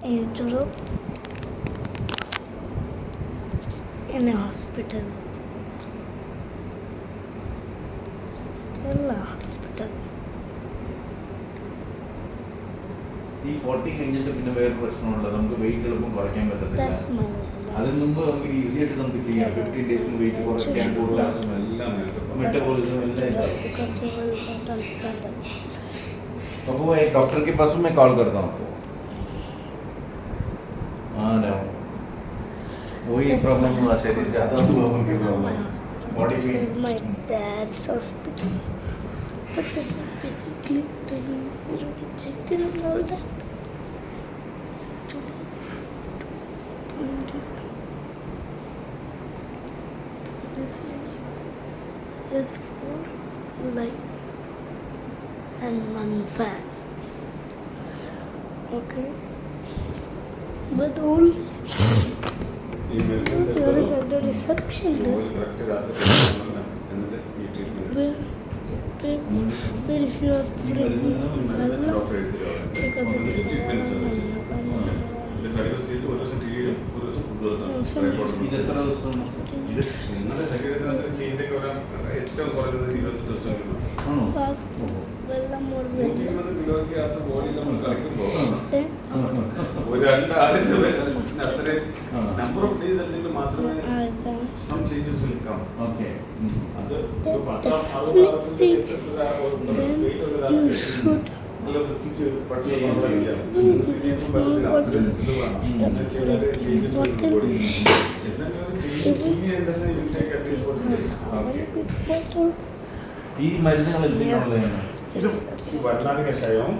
into in a hospital. Kerala hospital. ഈ 40 കഴിഞ്ഞിട്ട് പിന്നെ വേറെ പ്രശ്നമുള്ളത് നമുക്ക് വെയിറ്റ് എളുപ്പം കുറയ്ക്കാൻ പറ്റത്തില്ല. That's Malayalam. അതിന് മുമ്പ് നമുക്ക് ഈസി ആയിട്ട് നമുക്ക് ചെയ്യാം. 15 ഡേയ്സിന് വെയിറ്റ് കുറയ്ക്കാൻ കൂടുതൽ മെറ്റബോളിസം എല്ലാം ഇതാവും. Because you will not understand that. अब वो एक डॉक्टर के पास मैं कॉल करता हूँ आपको. हाँ ना वही प्रॉब्लम हुआ शरीर ज़्यादा हुआ उनकी प्रॉब्लम बॉडी This में. is my dad's hospital. But this is basically the rejected and all that. There's 4 lights and 1 fan. Okay? But only there is under reception desk. Where if you are number of days some changes will come. Okay. you should ഈ മരുന്നുകൾ എന്തിനുള്ളതാണ്? ഇത് വല്ലാതെ കഷായം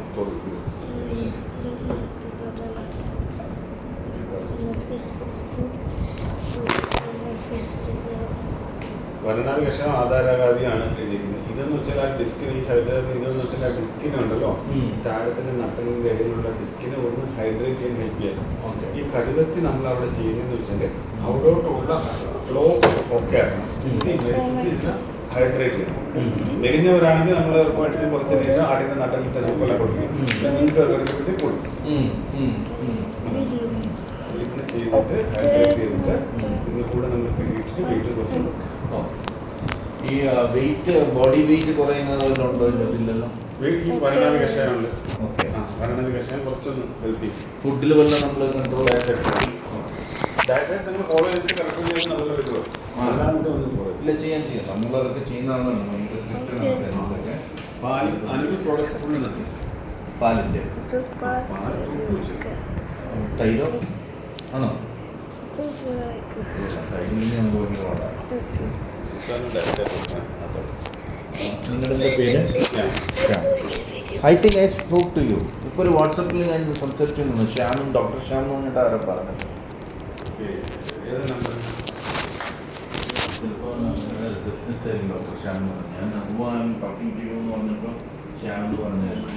വരണാട് കഷായം ആധാരകാരിയാണ് എഴുതിയിരിക്കുന്നത്. ഇതെന്ന് വെച്ചാൽ ആ ഡിസ്കിന് ഈ സൈഡിൽ ഇതെന്ന് വെച്ചാൽ ആ ഡിസ്കിനുണ്ടല്ലോ താഴത്തിന്റെ നട്ടലിന്റെ ഇടയിലുള്ള ഡിസ്കിനെ ഒന്ന് ഹൈഡ്രേറ്റ് ചെയ്യാൻ ഹെൽപ്പ് ചെയ്യാം. ഈ കടുവത്തി നമ്മൾ അവിടെ ചെയ്യുന്നതെന്ന് വെച്ചാൽ അവിടോട്ടുള്ള ഫ്ലോ ഒക്കെ ഹൈഡ്രേറ്റ് ചെയ്യണം. മെലിഞ്ഞവരാണെങ്കിൽ നമ്മൾ മെഡിസിൻ കുറച്ചതിന് ശേഷം ആടിന്റെ നട്ടലിന്റെ ചുവല കൊടുക്കും. നിങ്ങൾക്ക് വേണ്ടി കൊടുക്കും. ഇതിന് ചെയ്തിട്ട് ഹൈഡ്രേറ്റ് ചെയ്തിട്ട് ഇതിന് കൂടെ നമ്മൾ കിട്ടിയിട്ട് വെയിറ്റ് കുറച്ച് ഈ വെയിറ്റ് ബോഡി വെയിറ്റ് കുറയുന്നതുണ്ടോ? ഇല്ലല്ലോ. ഈ വരണാതി കഷായമുണ്ട്. വരണാതി കഷായം കുറച്ചൊന്ന് ഹെൽപ്പ് ചെയ്യും. ഫുഡിൽ വല്ല നമ്മൾ കൺട്രോൾ ഡയറ്റായിട്ട് നമ്മൾ ഫോളോ ചെയ്തിട്ട് കറക്റ്റ് ചെയ്യുന്നത് നല്ല വരുമോ? ഇല്ല, ചെയ്യാൻ നമ്മളതൊക്കെ ചെയ്യുന്നതാണ്. നമുക്ക് സ്ട്രിക്റ്റ് പാലും അതിന് പ്രോഡക്ട്സ് ഫുള്ള് നിർത്തി. പാലിൻ്റെ തൈരോ ആണോ? തൈരിന് നമുക്ക് ഭയങ്കര പാടാണ്. നിങ്ങളുടെ പേര്? I think I spoke to you. ഇപ്പോൾ ഒരു വാട്സപ്പിൽ ഞാൻ സംസാരിച്ചിരുന്നു. ശ്യാമും ഡോക്ടർ ശ്യാം എന്ന് പറഞ്ഞിട്ട് ആരാ പറഞ്ഞത്? ചിലപ്പോൾ റിസപ്ഷനിസ്റ്റ് ആയിരിക്കും ഡോക്ടർ ശ്യാം എന്ന് പറഞ്ഞു. ഞാൻ അമ്മ ടോക്കിംഗ് ടു യു എന്ന് പറഞ്ഞപ്പോൾ ശ്യാം എന്ന് പറഞ്ഞായിരുന്നു.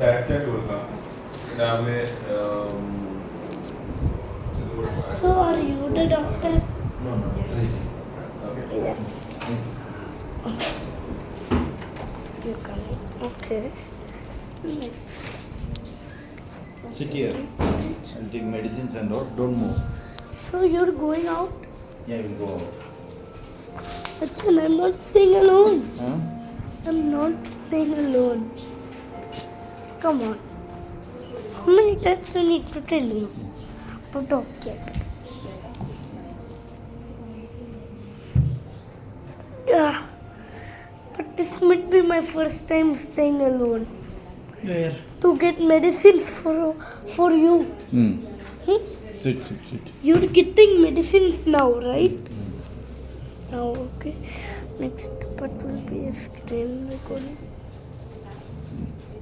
ഡയറ്റായിട്ട് കൊടുക്കാം രാവിലെ. So are you the doctor? No. Yes. You coming? Okay. Next. Sit here. I'll take medicines and all. Don't move. So you're going out? Yeah, we'll go out. Achal, I'm not staying alone. Huh? I'm not staying alone. Come on. How many times do I need to tell you? But okay. Yeah. But this might be my first time staying alone. Where? To get medicines for you. Sit. You're getting medicines now, right? Now, okay. Next part will be a screen recording.